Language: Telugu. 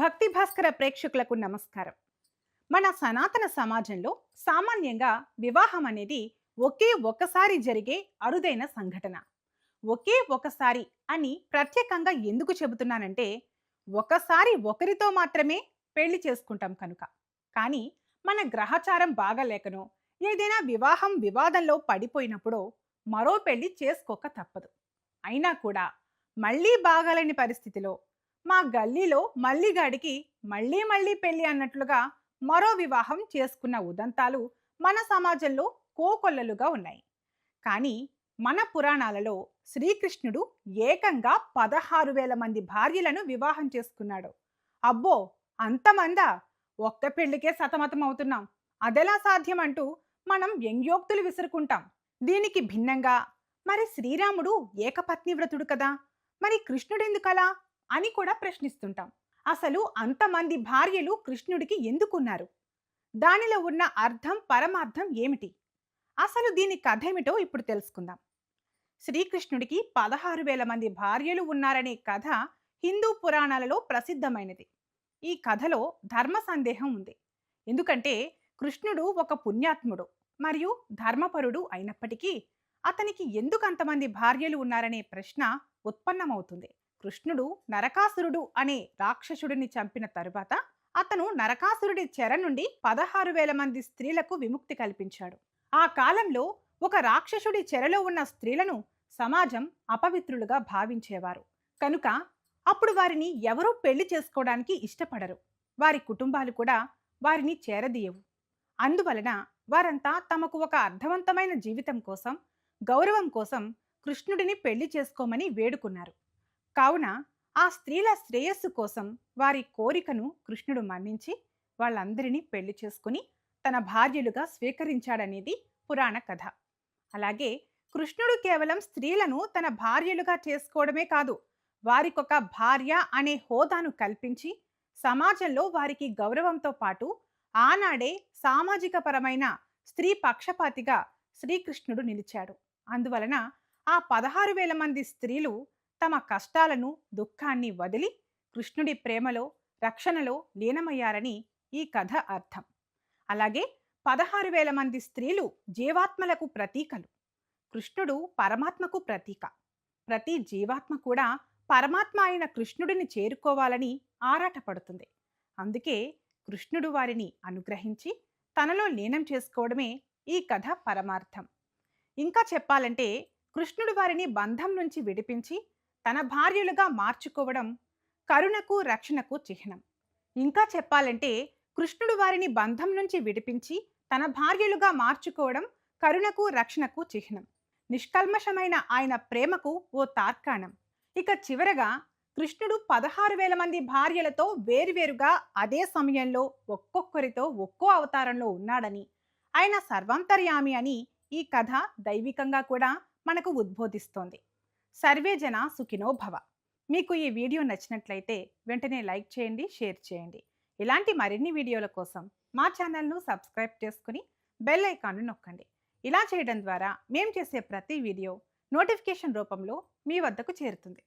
భక్తి భాస్కర ప్రేక్షకులకు నమస్కారం. మన సనాతన సమాజంలో సామాన్యంగా వివాహం అనేది ఒకే ఒకసారి జరిగే అరుదైన సంఘటన. ఒకే ఒకసారి అని ప్రత్యేకంగా ఎందుకు చెబుతున్నానంటే, ఒకసారి ఒకరితో మాత్రమే పెళ్లి చేసుకుంటాం కనుక. కానీ మన గ్రహచారం బాగాలేకనో, ఏదైనా వివాహం వివాదంలో పడిపోయినప్పుడో మరో పెళ్లి చేసుకోక తప్పదు. అయినా కూడా మళ్ళీ బాగాలేని పరిస్థితిలో మా గల్లీలో మల్లిగాడికి మళ్ళీ మళ్ళీ పెళ్లి అన్నట్లుగా మరో వివాహం చేసుకున్న ఉదంతాలు మన సమాజంలో కోకొల్లలుగా ఉన్నాయి. కానీ మన పురాణాలలో శ్రీకృష్ణుడు ఏకంగా 16,000 మంది భార్యలను వివాహం చేసుకున్నాడు. అబ్బో, అంతమందా! ఒక్క పెళ్లికే సతమతం అవుతున్నాం, అదెలా సాధ్యం అంటూ మనం వ్యంగ్యోక్తులు విసురుకుంటాం. దీనికి భిన్నంగా మరి శ్రీరాముడు ఏకపత్ని వ్రతుడు కదా, మరి కృష్ణుడెందుకలా అని కూడా ప్రశ్నిస్తుంటాం. అసలు అంతమంది భార్యలు కృష్ణుడికి ఎందుకున్నారు? దానిలో ఉన్న అర్థం పరమార్థం ఏమిటి? అసలు దీని కథ ఏమిటో ఇప్పుడు తెలుసుకుందాం. శ్రీకృష్ణుడికి 16,000 మంది భార్యలు ఉన్నారనే కథ హిందూ పురాణాలలో ప్రసిద్ధమైనది. ఈ కథలో ధర్మ సందేహం ఉంది. ఎందుకంటే కృష్ణుడు ఒక పుణ్యాత్ముడు మరియు ధర్మపరుడు అయినప్పటికీ అతనికి ఎందుకు అంతమంది భార్యలు ఉన్నారనే ప్రశ్న ఉత్పన్నమవుతుంది. కృష్ణుడు నరకాసురుడు అనే రాక్షసుడిని చంపిన తరువాత అతను నరకాసురుడి చెర నుండి 16,000 మంది స్త్రీలకు విముక్తి కల్పించాడు. ఆ కాలంలో ఒక రాక్షసుడి చెరలో ఉన్న స్త్రీలను సమాజం అపవిత్రులుగా భావించేవారు కనుక అప్పుడు వారిని ఎవరూ పెళ్లి చేసుకోవడానికి ఇష్టపడరు. వారి కుటుంబాలు కూడా వారిని చేరదీయవు. అందువలన వారంతా తమకు ఒక అర్థవంతమైన జీవితం కోసం, గౌరవం కోసం కృష్ణుడిని పెళ్లి చేసుకోమని వేడుకున్నారు. కావున ఆ స్త్రీల శ్రేయస్సు కోసం వారి కోరికను కృష్ణుడు మన్నించి వాళ్ళందరినీ పెళ్లి చేసుకుని తన భార్యలుగా స్వీకరించాడనేది పురాణ కథ. అలాగే కృష్ణుడు కేవలం స్త్రీలను తన భార్యలుగా చేసుకోవడమే కాదు, వారికొక భార్య అనే హోదాను కల్పించి సమాజంలో వారికి గౌరవంతో పాటు ఆనాడే సామాజిక పరమైన స్త్రీ పక్షపాతిగా శ్రీకృష్ణుడు నిలిచాడు. అందువలన ఆ 16,000 మంది స్త్రీలు తమ కష్టాలను, దుఃఖాన్ని వదిలి కృష్ణుడి ప్రేమలో, రక్షణలో లీనమయ్యారని ఈ కథ అర్థం. అలాగే 16,000 మంది స్త్రీలు జీవాత్మలకు ప్రతీకలు. కృష్ణుడు పరమాత్మకు ప్రతీక. ప్రతి జీవాత్మ కూడా పరమాత్మ అయిన కృష్ణుడిని చేరుకోవాలని ఆరాటపడుతుంది. అందుకే కృష్ణుడు వారిని అనుగ్రహించి తనలో లీనం చేసుకోవడమే ఈ కథ పరమార్థం. ఇంకా చెప్పాలంటే కృష్ణుడు వారిని బంధం నుంచి విడిపించి తన భార్యలుగా మార్చుకోవడం కరుణకు, రక్షణకు చిహ్నం. ఇంకా చెప్పాలంటే కృష్ణుడు వారిని బంధం నుంచి విడిపించి తన భార్యలుగా మార్చుకోవడం కరుణకు, రక్షణకు చిహ్నం. నిష్కల్మషమైన ఆయన ప్రేమకు ఓ తార్కాణం. ఇక చివరగా కృష్ణుడు 16,000 మంది భార్యలతో వేరువేరుగా అదే సమయంలో ఒక్కొక్కరితో ఒక్కో అవతారంలో ఉన్నాడని, ఆయన సర్వాంతర్యామి అని ఈ కథ దైవికంగా కూడా మనకు ఉద్బోధిస్తోంది. సర్వే జన సుఖినో భవ. మీకు ఈ వీడియో నచ్చినట్లయితే వెంటనే లైక్ చేయండి, షేర్ చేయండి. ఇలాంటి మరిన్ని వీడియోల కోసం మా ఛానల్ను సబ్స్క్రైబ్ చేసుకుని బెల్ ఐకాన్ను నొక్కండి. ఇలా చేయడం ద్వారా మేము చేసే ప్రతి వీడియో నోటిఫికేషన్ రూపంలో మీ వద్దకు చేరుతుంది.